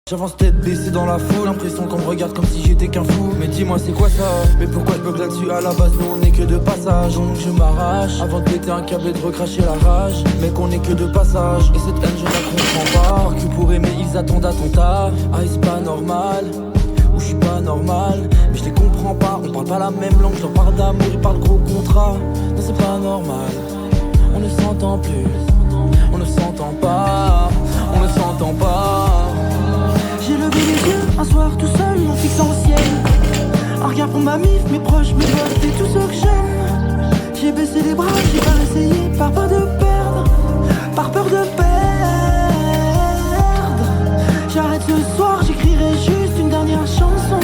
J'avance tête baissée dans la foule, l'impression qu'on me regarde comme si j'étais qu'un fou. Mais dis-moi c'est quoi ça? Mais pourquoi je bloque là-dessus? À la base nous on est que de passage. Donc je m'arrache, avant de péter un câble et de recracher la rage. Mec on est que de passage, et cette haine je la comprends pas. Par que pour aimer ils attendent à ton tas. Ah c'est pas normal, ou je suis pas normal. Mais je les comprends pas, on parle pas la même langue. Je leur parle d'amour, ils parlent gros contrat. Non c'est pas normal, on ne s'entend plus. On ne s'entend pas, on ne s'entend pas. J'ai levé les yeux un soir tout seul en fixant au ciel. Un regard pour ma mif, mes proches, mes potes et tous ceux que j'aime. J'ai baissé les bras, j'ai pas essayé par peur de perdre. Par peur de perdre. J'arrête ce soir, j'écrirai juste une dernière chanson.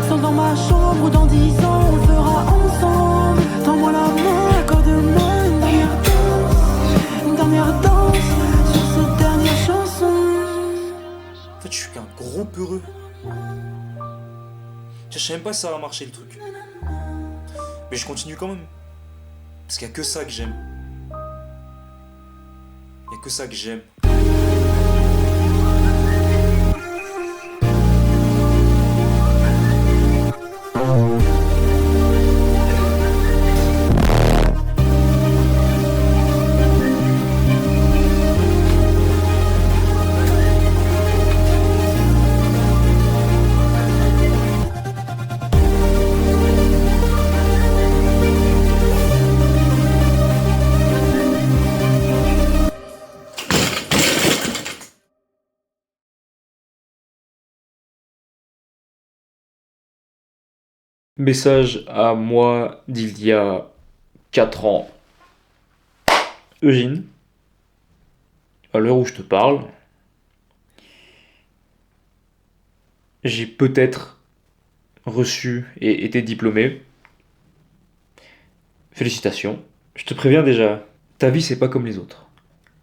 Seul dans ma chambre, dans 10 ans, on le fera ensemble. Tends-moi la main, accorde-moi une dernière danse. Une dernière danse sur cette dernière chanson. En fait, je suis qu'un gros peureux. Je sais même pas si ça va marcher le truc. Mais je continue quand même. Parce qu'il y a que ça que j'aime. Il y a que ça que j'aime. Message à moi d'il y a 4 ans. Eugène, à l'heure où je te parle, j'ai peut-être reçu et été diplômé. Félicitations. Je te préviens déjà, ta vie c'est pas comme les autres.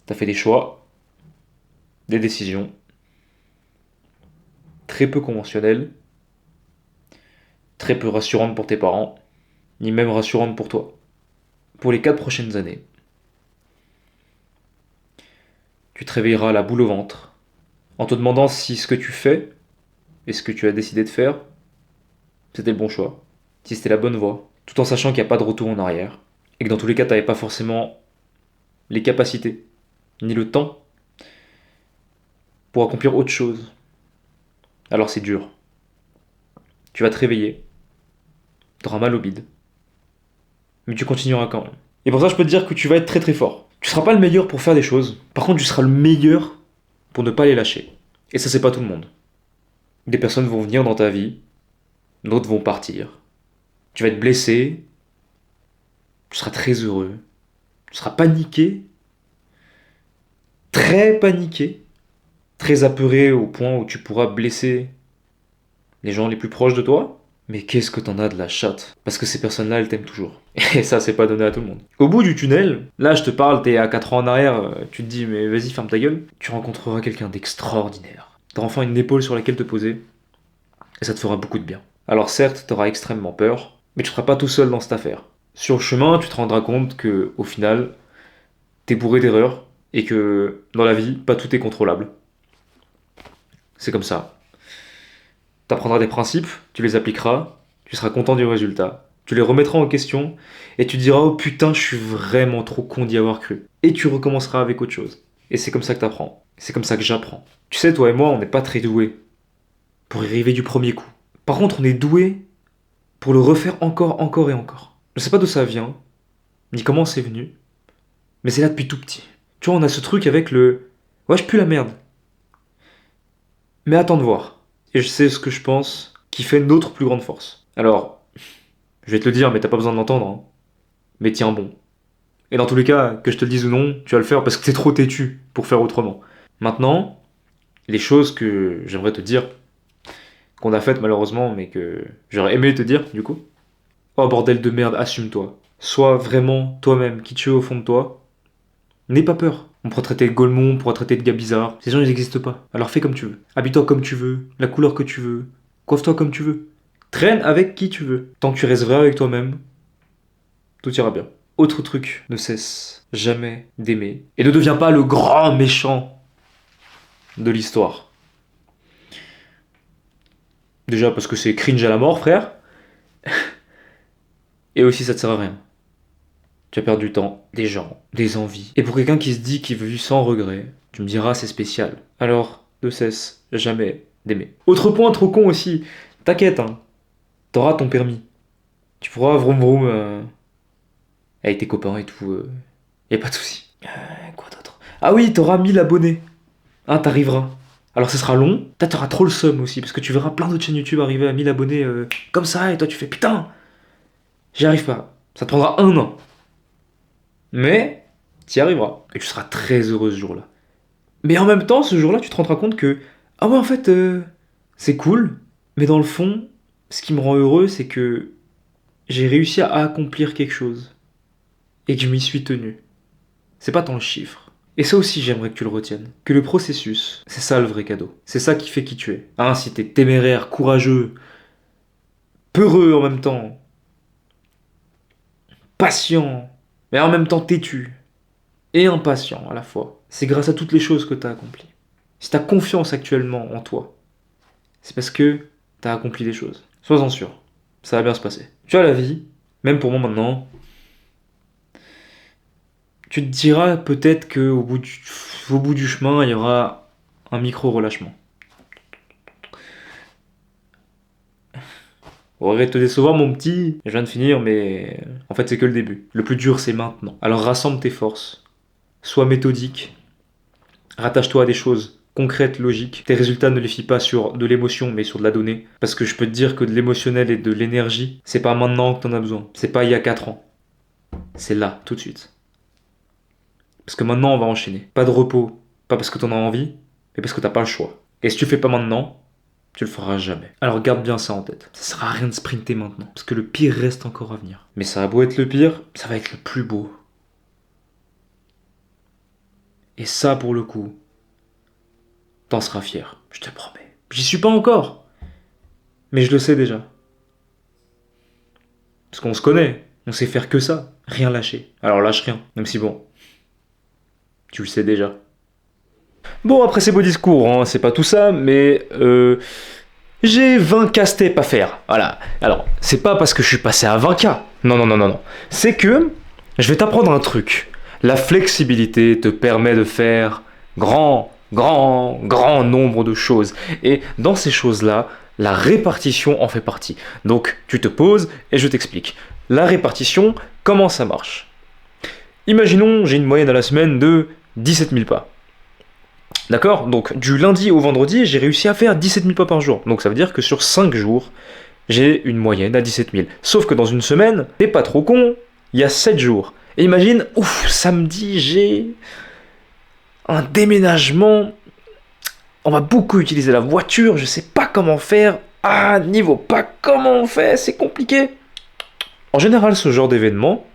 T'as fait des choix, des décisions, très peu conventionnelles, très peu rassurantes pour tes parents, ni même rassurantes pour toi. Pour les 4 prochaines années, tu te réveilleras la boule au ventre, en te demandant si ce que tu fais et ce que tu as décidé de faire, c'était le bon choix, si c'était la bonne voie, tout en sachant qu'il n'y a pas de retour en arrière, et que dans tous les cas, tu n'avais pas forcément les capacités, ni le temps, pour accomplir autre chose. Alors c'est dur. Tu vas te réveiller, tu auras mal au bide, mais tu continueras quand même. Et pour ça, je peux te dire que tu vas être très très fort. Tu seras pas le meilleur pour faire des choses, par contre, tu seras le meilleur pour ne pas les lâcher. Et ça, c'est pas tout le monde. Des personnes vont venir dans ta vie, d'autres vont partir. Tu vas être blessé, tu seras très heureux, tu seras paniqué, très paniqué, très apeuré au point où tu pourras blesser les gens les plus proches de toi. Mais qu'est-ce que t'en as de la chatte? Parce que ces personnes-là, elles t'aiment toujours. Et ça, c'est pas donné à tout le monde. Au bout du tunnel, là, je te parle, t'es à 4 ans en arrière, tu te dis, mais vas-y, ferme ta gueule. Tu rencontreras quelqu'un d'extraordinaire. T'auras enfin une épaule sur laquelle te poser. Et ça te fera beaucoup de bien. Alors certes, t'auras extrêmement peur, mais tu seras pas tout seul dans cette affaire. Sur le chemin, tu te rendras compte que, au final, t'es bourré d'erreurs, et que, dans la vie, pas tout est contrôlable. C'est comme ça. T'apprendras des principes, tu les appliqueras, tu seras content du résultat. Tu les remettras en question et tu diras oh putain je suis vraiment trop con d'y avoir cru. Et tu recommenceras avec autre chose. Et c'est comme ça que t'apprends. C'est comme ça que j'apprends. Tu sais toi et moi on n'est pas très doués pour y arriver du premier coup. Par contre on est doués pour le refaire encore, encore et encore. Je sais pas d'où ça vient, ni comment c'est venu, mais c'est là depuis tout petit. Tu vois on a ce truc avec le ouais je pue la merde. Mais attends de voir. Et je sais ce que je pense qui fait notre plus grande force. Alors, je vais te le dire, mais t'as pas besoin de l'entendre. Hein. Mais tiens bon. Et dans tous les cas, que je te le dise ou non, tu vas le faire parce que t'es trop têtu pour faire autrement. Maintenant, les choses que j'aimerais te dire, qu'on a faites malheureusement, mais que j'aurais aimé te dire, du coup. Oh bordel de merde, assume-toi. Sois vraiment toi-même, qui tu es au fond de toi. N'aie pas peur. On pourra traiter de Golemon, on pourra traiter de gars bizarres. Ces gens, ils n'existent pas. Alors fais comme tu veux. Habille-toi comme tu veux, la couleur que tu veux. Coiffe-toi comme tu veux. Traîne avec qui tu veux. Tant que tu restes vrai avec toi-même, tout ira bien. Autre truc, ne cesse jamais d'aimer. Et ne deviens pas le grand méchant de l'histoire. Déjà parce que c'est cringe à la mort, frère. Et aussi, ça te sert à rien. Tu vas perdre du temps, des gens, des envies. Et pour quelqu'un qui se dit qu'il veut vivre sans regret, tu me diras c'est spécial. Alors, ne cesse jamais d'aimer. Autre point trop con aussi, t'inquiète, hein, t'auras ton permis. Tu pourras vroom vroom avec tes copains et tout. Y a pas de souci. Quoi d'autre? Ah oui, t'auras 1000 abonnés. Hein, t'arriveras. Alors ça sera long, peut-être t'auras trop le seum aussi, parce que tu verras plein d'autres chaînes YouTube arriver à 1000 abonnés comme ça, et toi tu fais putain, j'y arrive pas. Ça te prendra 1 an. Mais t'y arriveras. Et tu seras très heureux ce jour-là. Mais en même temps, ce jour-là, tu te rendras compte que, ah ouais, en fait, c'est cool, mais dans le fond, ce qui me rend heureux, c'est que j'ai réussi à accomplir quelque chose. Et que je m'y suis tenu. C'est pas tant le chiffre. Et ça aussi, j'aimerais que tu le retiennes. Que le processus, c'est ça le vrai cadeau. C'est ça qui fait qui tu es. Hein, si t'es téméraire, courageux, peureux en même temps, patient, mais en même temps têtu, et impatient à la fois, c'est grâce à toutes les choses que t'as accomplies. Si t'as confiance actuellement en toi, c'est parce que t'as accompli des choses. Sois-en sûr, ça va bien se passer. Tu vois, la vie, même pour moi maintenant, tu te diras peut-être qu'au bout du chemin, il y aura un micro-relâchement. Au regret de te décevoir, mon petit, je viens de finir, mais en fait, c'est que le début. Le plus dur, c'est maintenant. Alors rassemble tes forces, sois méthodique, rattache-toi à des choses concrètes, logiques. Tes résultats ne les fie pas sur de l'émotion, mais sur de la donnée. Parce que je peux te dire que de l'émotionnel et de l'énergie, c'est pas maintenant que t'en as besoin. C'est pas il y a 4 ans. C'est là, tout de suite. Parce que maintenant, on va enchaîner. Pas de repos, pas parce que t'en as envie, mais parce que t'as pas le choix. Et si tu fais pas maintenant, tu le feras jamais. Alors garde bien ça en tête. Ça sert à rien de sprinter maintenant, parce que le pire reste encore à venir. Mais ça a beau être le pire, ça va être le plus beau. Et ça, pour le coup, t'en seras fier, je te le promets. J'y suis pas encore, mais je le sais déjà. Parce qu'on se connaît, on sait faire que ça, rien lâcher. Alors lâche rien, même si bon, tu le sais déjà. Bon, après ces beaux discours, hein, c'est pas tout ça, mais j'ai 20 casse-têtes à faire. Voilà. Alors, c'est pas parce que je suis passé à 20K. Non, non, non, non, non. C'est que je vais t'apprendre un truc. La flexibilité te permet de faire grand nombre de choses. Et dans ces choses-là, la répartition en fait partie. Donc, tu te poses et je t'explique. La répartition, comment ça marche? Imaginons, j'ai une moyenne à la semaine de 17 000 pas. D'accord? Donc, du lundi au vendredi, j'ai réussi à faire 17 000 pas par jour. Donc, ça veut dire que sur 5 jours, j'ai une moyenne à 17 000. Sauf que dans une semaine, t'es pas trop con, il y a 7 jours. Et imagine, samedi, j'ai un déménagement. On va beaucoup utiliser la voiture, je sais pas comment faire. Ah, niveau pas comment on fait, c'est compliqué. En général, ce genre d'événement,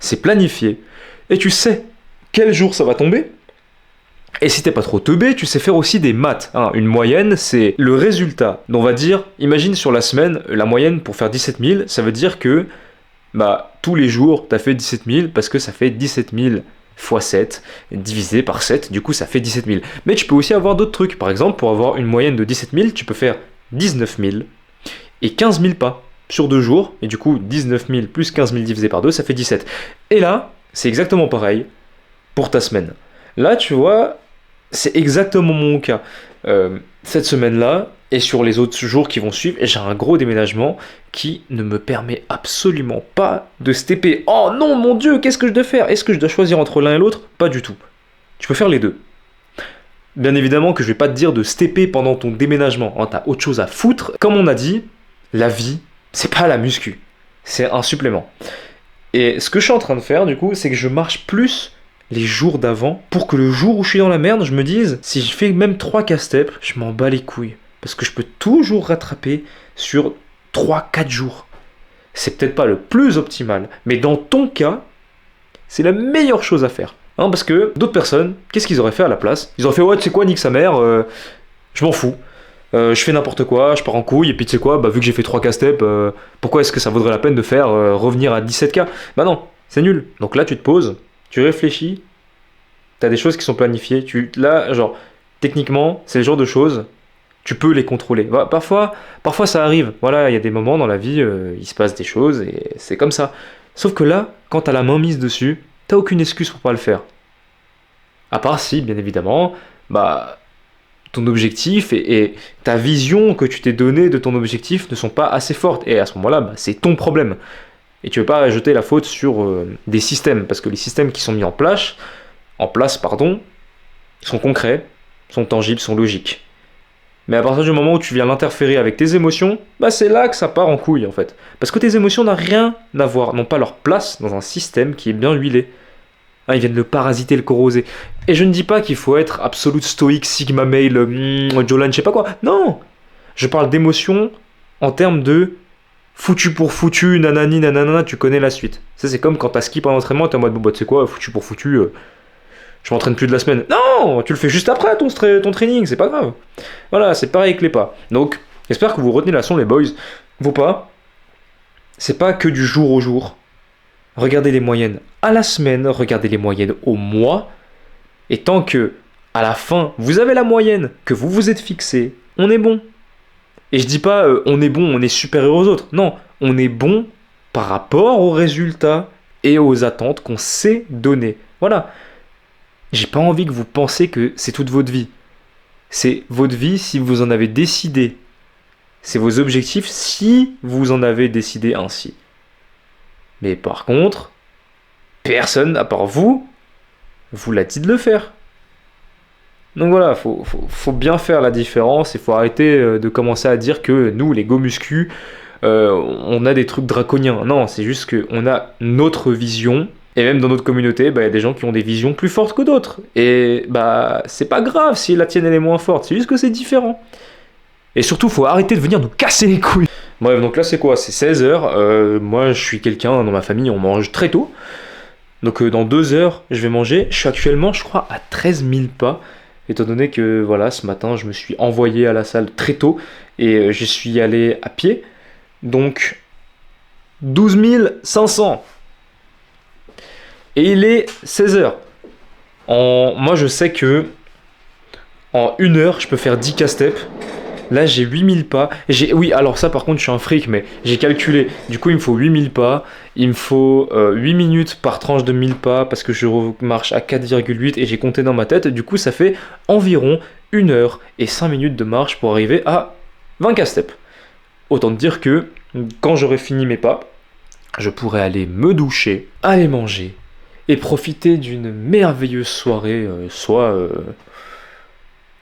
c'est planifié. Et tu sais quel jour ça va tomber. Et si t'es pas trop teubé, tu sais faire aussi des maths. Hein. Une moyenne, c'est le résultat. Donc on va dire, imagine sur la semaine, la moyenne pour faire 17 000, ça veut dire que tous les jours, t'as fait 17 000 parce que ça fait 17 000 fois 7, divisé par 7, du coup ça fait 17 000. Mais tu peux aussi avoir d'autres trucs. Par exemple, pour avoir une moyenne de 17 000, tu peux faire 19 000 et 15 000 pas sur 2 jours. Et du coup, 19 000 plus 15 000 divisé par 2, ça fait 17. Et là, c'est exactement pareil pour ta semaine. Là, tu vois, c'est exactement mon cas. Cette semaine-là, et sur les autres jours qui vont suivre, j'ai un gros déménagement qui ne me permet absolument pas de stepper. Oh non, mon Dieu, qu'est-ce que je dois faire? Est-ce que je dois choisir entre l'un et l'autre? Pas du tout. Tu peux faire les deux. Bien évidemment que je vais pas te dire de stepper pendant ton déménagement. Hein, t'as autre chose à foutre. Comme on a dit, la vie, c'est pas la muscu. C'est un supplément. Et ce que je suis en train de faire, du coup, c'est que je marche plus les jours d'avant pour que le jour où je suis dans la merde, je me dise, si je fais même 3 casse-têtes, je m'en bats les couilles. Parce que je peux toujours rattraper sur 3-4 jours. C'est peut-être pas le plus optimal, mais dans ton cas, c'est la meilleure chose à faire. Hein, parce que d'autres personnes, qu'est-ce qu'ils auraient fait à la place? Ils auraient fait, ouais, tu sais quoi, nique sa mère, je m'en fous. Je fais n'importe quoi, je pars en couille, et puis tu sais quoi, vu que j'ai fait 3 casse-têtes, pourquoi est-ce que ça vaudrait la peine de faire revenir à 17K? Bah non, c'est nul. Donc là, tu te poses, tu réfléchis, t'as des choses qui sont planifiées, là, genre, techniquement, c'est le genre de choses, Tu peux les contrôler. Parfois ça arrive. Voilà, il y a des moments dans la vie, il se passe des choses et c'est comme ça. Sauf que là, quand t'as la main mise dessus, t'as aucune excuse pour pas le faire. À part si, bien évidemment, bah, ton objectif et ta vision que tu t'es donnée de ton objectif ne sont pas assez fortes. Et à ce moment-là, bah, c'est ton problème. Et tu ne veux pas jeter la faute sur des systèmes, parce que les systèmes qui sont mis en place, sont concrets, sont tangibles, sont logiques. Mais à partir du moment où tu viens l'interférer avec tes émotions, bah c'est là que ça part en couille en fait. Parce que tes émotions n'ont rien à voir, n'ont pas leur place dans un système qui est bien huilé. Ils viennent le parasiter, le corroser. Et je ne dis pas qu'il faut être absolute stoïque, sigma male, Jolan, je sais pas quoi. Non. Je parle d'émotions en termes de foutu pour foutu, nanani, nanana, tu connais la suite. Ça c'est comme quand t'as skip un entraînement, t'es en mode, bon bah tu sais quoi, foutu pour foutu, je m'entraîne plus de la semaine. Non, tu le fais juste après ton training, c'est pas grave. Voilà, c'est pareil avec les pas. Donc, j'espère que vous retenez la leçon les boys. Vos pas, c'est pas que du jour au jour. Regardez les moyennes à la semaine, regardez les moyennes au mois, et tant que, à la fin, vous avez la moyenne, que vous vous êtes fixé, on est bon. Et je dis pas on est bon, on est supérieur aux autres. Non, on est bon par rapport aux résultats et aux attentes qu'on s'est données. Voilà. J'ai pas envie que vous pensiez que c'est toute votre vie. C'est votre vie si vous en avez décidé. C'est vos objectifs si vous en avez décidé ainsi. Mais par contre, personne, à part vous l'a dit de le faire. Donc voilà, faut bien faire la différence. Il faut arrêter de commencer à dire que nous, les go muscu, on a des trucs draconiens. Non, c'est juste qu'on a notre vision. Et même dans notre communauté, bah, y a des gens qui ont des visions plus fortes que d'autres. Et bah, c'est pas grave si la tienne elle est moins forte, c'est juste que c'est différent. Et surtout, faut arrêter de venir nous casser les couilles. Bref, donc là c'est quoi? C'est 16h. Moi je suis quelqu'un, dans ma famille on mange très tôt. Donc dans 2 heures je vais manger. Je suis actuellement je crois à 13 000 pas. Étant donné que voilà, ce matin je me suis envoyé à la salle très tôt. Et je suis allé à pied. Donc 12 500. Et il est 16h. Moi, je sais que en 1 heure, je peux faire 10 cast-step. Là, j'ai 8000 pas. Oui, alors ça, par contre, je suis un freak, mais j'ai calculé. Du coup, il me faut 8000 pas. Il me faut 8 minutes par tranche de 1000 pas parce que je marche à 4,8 et j'ai compté dans ma tête. Du coup, ça fait environ 1 heure et 5 minutes de marche pour arriver à 20 cast-step. Autant te dire que quand j'aurai fini mes pas, je pourrai aller me doucher, aller manger et profiter d'une merveilleuse soirée, soit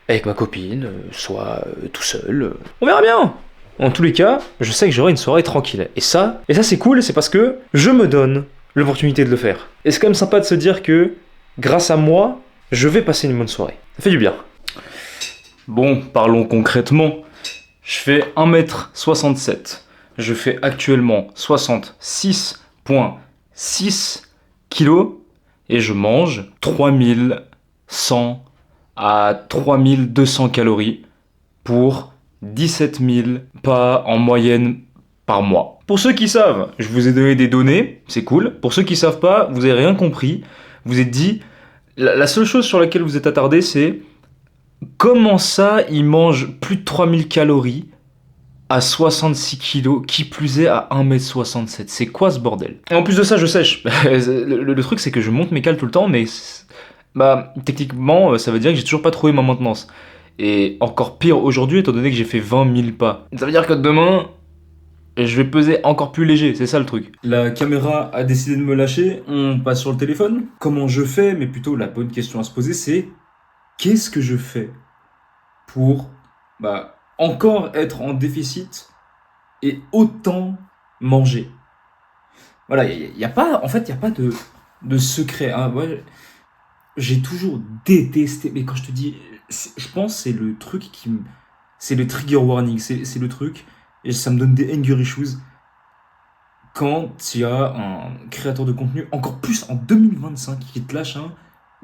avec ma copine, soit tout seul. On verra bien. En tous les cas, je sais que j'aurai une soirée tranquille. Et ça c'est cool, c'est parce que je me donne l'opportunité de le faire. Et c'est quand même sympa de se dire que, grâce à moi, je vais passer une bonne soirée. Ça fait du bien. Bon, parlons concrètement. Je fais 1m67. Je fais actuellement 66,6 kilos et je mange 3100 à 3200 calories pour 17 000 pas en moyenne par mois. Pour ceux qui savent, je vous ai donné des données, c'est cool. Pour ceux qui savent pas, vous avez rien compris. Vous êtes dit, la seule chose sur laquelle vous êtes attardé, c'est comment ça, il mange plus de 3000 calories à 66 kilos, qui plus est à 1m67. C'est quoi ce bordel? Et en plus de ça, je sèche. Le truc, c'est que je monte mes cales tout le temps, mais bah, techniquement, ça veut dire que j'ai toujours pas trouvé ma maintenance. Et encore pire aujourd'hui, étant donné que j'ai fait 20 000 pas. Ça veut dire que demain, je vais peser encore plus léger, c'est ça le truc. La caméra a décidé de me lâcher, on passe sur le téléphone. Comment je fais? Mais plutôt la bonne question à se poser, c'est qu'est-ce que je fais pour encore être en déficit et autant manger? Voilà, il y a pas de secret. Hein. Ouais, j'ai toujours détesté, mais quand je te dis, je pense que c'est le truc c'est le trigger warning, c'est le truc, et ça me donne des anger issues quand il y a un créateur de contenu, encore plus en 2025, qui te lâche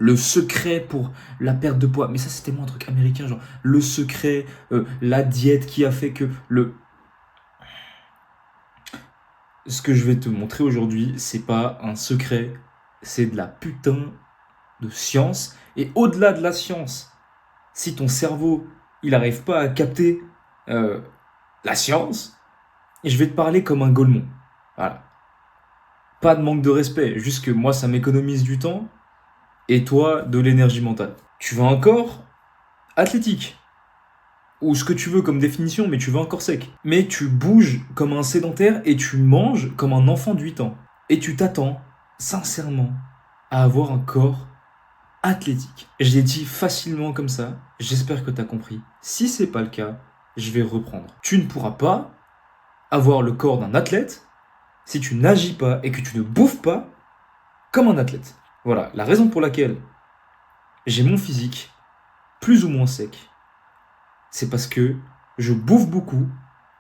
le secret pour la perte de poids. Mais ça, c'était moi un truc américain, genre le secret, la diète qui a fait que Ce que je vais te montrer aujourd'hui, c'est pas un secret, c'est de la putain de science. Et au-delà de la science, si ton cerveau il n'arrive pas à capter la science, et je vais te parler comme un Gaulmon. Voilà. Pas de manque de respect, juste que moi, ça m'économise du temps, et toi, de l'énergie mentale. Tu veux un corps athlétique, ou ce que tu veux comme définition, mais tu veux un corps sec. Mais tu bouges comme un sédentaire et tu manges comme un enfant de 8 ans. Et tu t'attends, sincèrement, à avoir un corps athlétique. Je l'ai dit facilement comme ça, j'espère que tu as compris. Si c'est pas le cas, je vais reprendre. Tu ne pourras pas avoir le corps d'un athlète si tu n'agis pas et que tu ne bouffes pas comme un athlète. Voilà, la raison pour laquelle j'ai mon physique plus ou moins sec, c'est parce que je bouffe beaucoup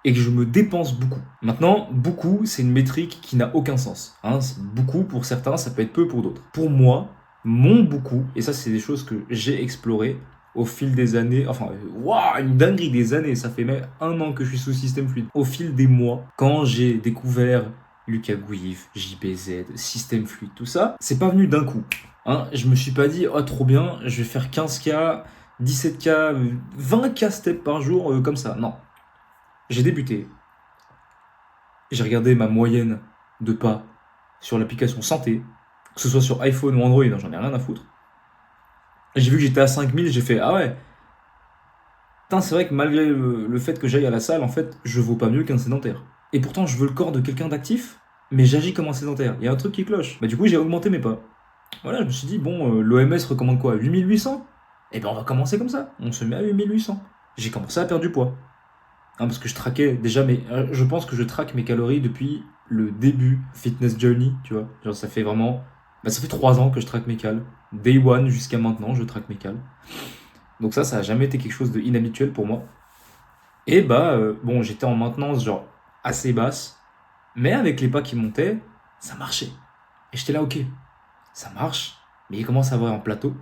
et que je me dépense beaucoup. Maintenant, beaucoup, c'est une métrique qui n'a aucun sens. Beaucoup pour certains, ça peut être peu pour d'autres. Pour moi, mon beaucoup, et ça c'est des choses que j'ai explorées au fil des années, une dinguerie des années, ça fait même 1 an que je suis sous système fluide. Au fil des mois, quand j'ai découvert Lucas Gouif, JBZ, système fluide, tout ça, c'est pas venu d'un coup. Je me suis pas dit, oh trop bien, je vais faire 15K, 17K, 20K steps par jour, comme ça. Non. J'ai débuté. J'ai regardé ma moyenne de pas sur l'application santé, que ce soit sur iPhone ou Android, j'en ai rien à foutre. Et j'ai vu que j'étais à 5000, j'ai fait, ah ouais. Putain, c'est vrai que malgré le fait que j'aille à la salle, en fait, je vaux pas mieux qu'un sédentaire. Et pourtant, je veux le corps de quelqu'un d'actif, mais j'agis comme un sédentaire. Il y a un truc qui cloche. Du coup, j'ai augmenté mes pas. Voilà, je me suis dit, bon, l'OMS recommande quoi, 8800 ? Eh ben on va commencer comme ça, on se met à 8800. J'ai commencé à perdre du poids. Parce que je traquais déjà je pense que je traque mes calories depuis le début Fitness Journey, tu vois. Genre ça fait vraiment... ça fait 3 ans que je traque mes cales. Day one jusqu'à maintenant, je traque mes cales. Donc ça a jamais été quelque chose d'inhabituel pour moi. Et j'étais en maintenance genre assez basse, mais avec les pas qui montaient, ça marchait. Et j'étais là, ok, ça marche, mais il commence à avoir un plateau.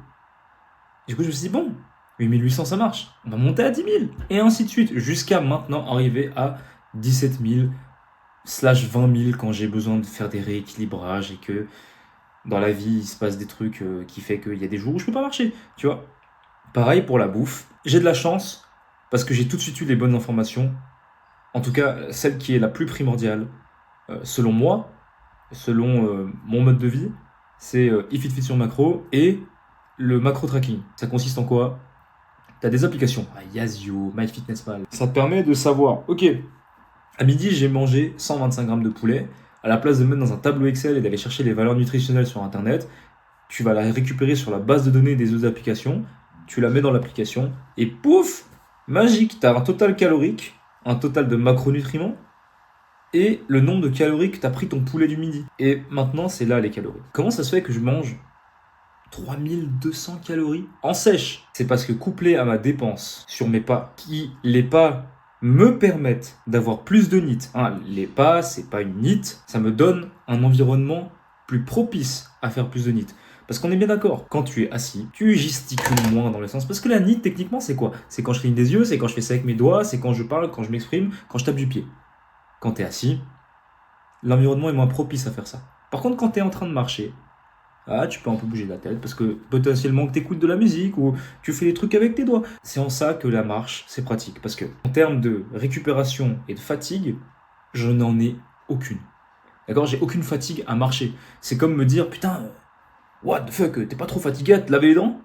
Du coup, je me suis dit, bon, 8800, ça marche. On va monter à 10 000. Et ainsi de suite, jusqu'à maintenant arriver à 17 000 / 20 000 quand j'ai besoin de faire des rééquilibrages et que dans la vie, il se passe des trucs qui fait qu'il y a des jours où je peux pas marcher, tu vois. Pareil pour la bouffe. J'ai de la chance parce que j'ai tout de suite eu les bonnes informations. En tout cas, celle qui est la plus primordiale, selon moi, selon mon mode de vie, c'est eFitFit sur macro et le macro tracking. Ça consiste en quoi ? Tu as des applications, Yazio, MyFitnessPal. Ça te permet de savoir, ok, à midi j'ai mangé 125 grammes de poulet. À la place de mettre dans un tableau Excel et d'aller chercher les valeurs nutritionnelles sur Internet, tu vas la récupérer sur la base de données des autres applications, tu la mets dans l'application et pouf, magique, tu as un total calorique, un total de macronutriments et le nombre de calories que tu as pris ton poulet du midi. Et maintenant, c'est là les calories. Comment ça se fait que je mange 3200 calories en sèche? C'est parce que couplé à ma dépense sur mes pas, les pas me permettent d'avoir plus de NEAT. Les pas, c'est pas une NEAT, ça me donne un environnement plus propice à faire plus de NEAT. Parce qu'on est bien d'accord, quand tu es assis, tu gesticules moins dans le sens. Parce que la NEAT, techniquement, c'est quoi ? C'est quand je cligne des yeux, c'est quand je fais ça avec mes doigts, c'est quand je parle, quand je m'exprime, quand je tape du pied. Quand tu es assis, l'environnement est moins propice à faire ça. Par contre, quand tu es en train de marcher, tu peux un peu bouger la tête parce que potentiellement que tu écoutes de la musique ou tu fais des trucs avec tes doigts. C'est en ça que la marche, c'est pratique. Parce que en termes de récupération et de fatigue, je n'en ai aucune. D'accord ? J'ai aucune fatigue à marcher. C'est comme me dire, putain, what the fuck, t'es pas trop fatigué à te laver les dents ?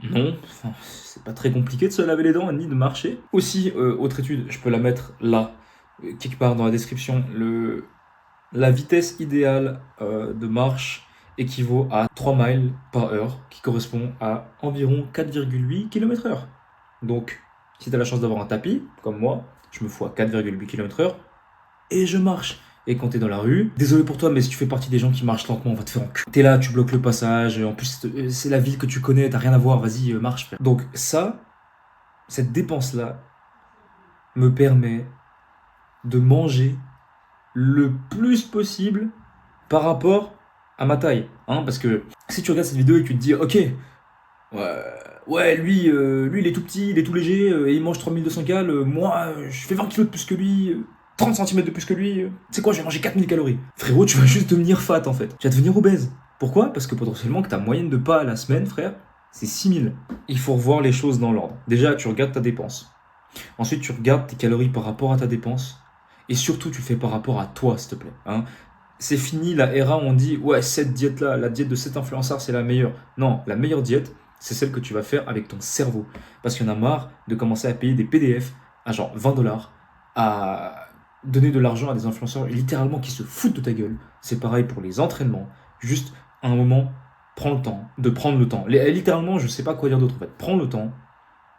Non, c'est pas très compliqué de se laver les dents ni de marcher. Aussi, autre étude, je peux la mettre là, quelque part dans la description, la vitesse idéale de marche équivaut à 3 miles par heure, qui correspond à environ 4,8 km/h. Donc, si tu as la chance d'avoir un tapis, comme moi, je me fous à 4,8 km/h, et je marche. Et quand t'es dans la rue, désolé pour toi, mais si tu fais partie des gens qui marchent lentement, on va te faire enculer. T'es là, tu bloques le passage, en plus, c'est la ville que tu connais, t'as rien à voir, vas-y, marche, frère. Donc ça, cette dépense-là, me permet de manger le plus possible par rapport à ma taille, parce que si tu regardes cette vidéo et que tu te dis ok, lui il est tout petit, il est tout léger et il mange 3200 cal, moi je fais 20 kilos de plus que lui, 30 cm de plus que lui, c'est quoi, je vais manger 4000 calories. Frérot, tu vas juste devenir fat en fait, tu vas devenir obèse. Pourquoi ? Parce que potentiellement que ta moyenne de pas à la semaine, frère, c'est 6 000. Il faut revoir les choses dans l'ordre. Déjà, tu regardes ta dépense. Ensuite, tu regardes tes calories par rapport à ta dépense. Et surtout, tu le fais par rapport à toi, s'il te plaît. Hein. C'est fini la era où on dit ouais, cette diète-là, la diète de cet influenceur, c'est la meilleure. Non, la meilleure diète, c'est celle que tu vas faire avec ton cerveau. Parce qu'il y en a marre de commencer à payer des PDF à genre 20$, à donner de l'argent à des influenceurs littéralement qui se foutent de ta gueule. C'est pareil pour les entraînements. Juste, à un moment, prends le temps de prendre le temps. Littéralement, je sais pas quoi dire d'autre en fait. Prends le temps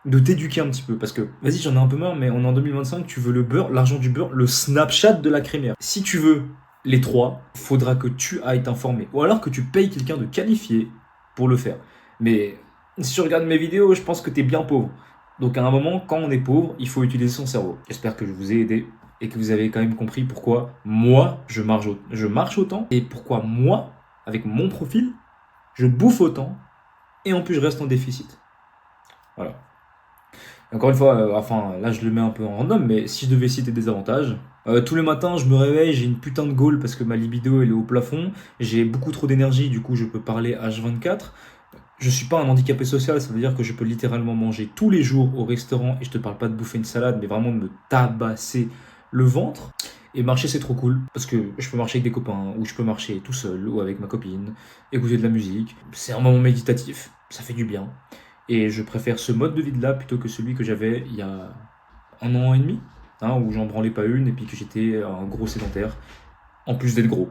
de t'éduquer un petit peu. Parce que, vas-y, j'en ai un peu marre, mais on est en 2025, tu veux le beurre, l'argent du beurre, le Snapchat de la crémière. Si tu veux les trois, faudra que tu ailles t'informer. Ou alors que tu payes quelqu'un de qualifié pour le faire. Mais si tu regardes mes vidéos, je pense que t'es bien pauvre. Donc à un moment, quand on est pauvre, il faut utiliser son cerveau. J'espère que je vous ai aidé et que vous avez quand même compris pourquoi moi, je marche autant et pourquoi moi, avec mon profil, je bouffe autant et en plus je reste en déficit. Voilà. Encore une fois, là je le mets un peu en random, mais si je devais citer des avantages, tous les matins je me réveille, j'ai une putain de gaule parce que ma libido elle est au plafond, j'ai beaucoup trop d'énergie, du coup je peux parler H24. Je suis pas un handicapé social, ça veut dire que je peux littéralement manger tous les jours au restaurant et je te parle pas de bouffer une salade, mais vraiment de me tabasser le ventre. Et marcher c'est trop cool parce que je peux marcher avec des copains ou je peux marcher tout seul ou avec ma copine, écouter de la musique. C'est un moment méditatif, ça fait du bien. Et je préfère ce mode de vie-là plutôt que celui que j'avais il y a 1 an et demi, où j'en branlais pas une et puis que j'étais un gros sédentaire, en plus d'être gros.